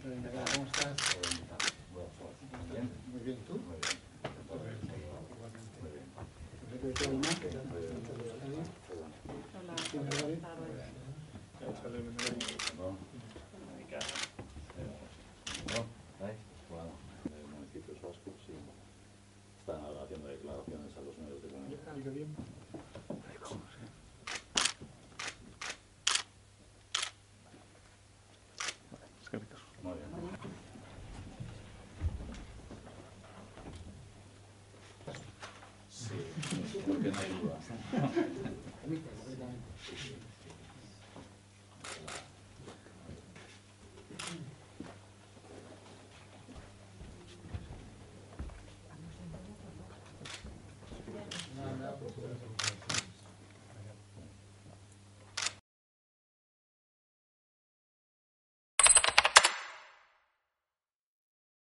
¿Cómo estás? Muy bien. Muy bien, ¿tú? Muy bien. Muy bien. Municipios vascos, sí. Están ahora haciendo declaraciones a los medios de comunicación. Muy bien. Sí, porque no hay duda.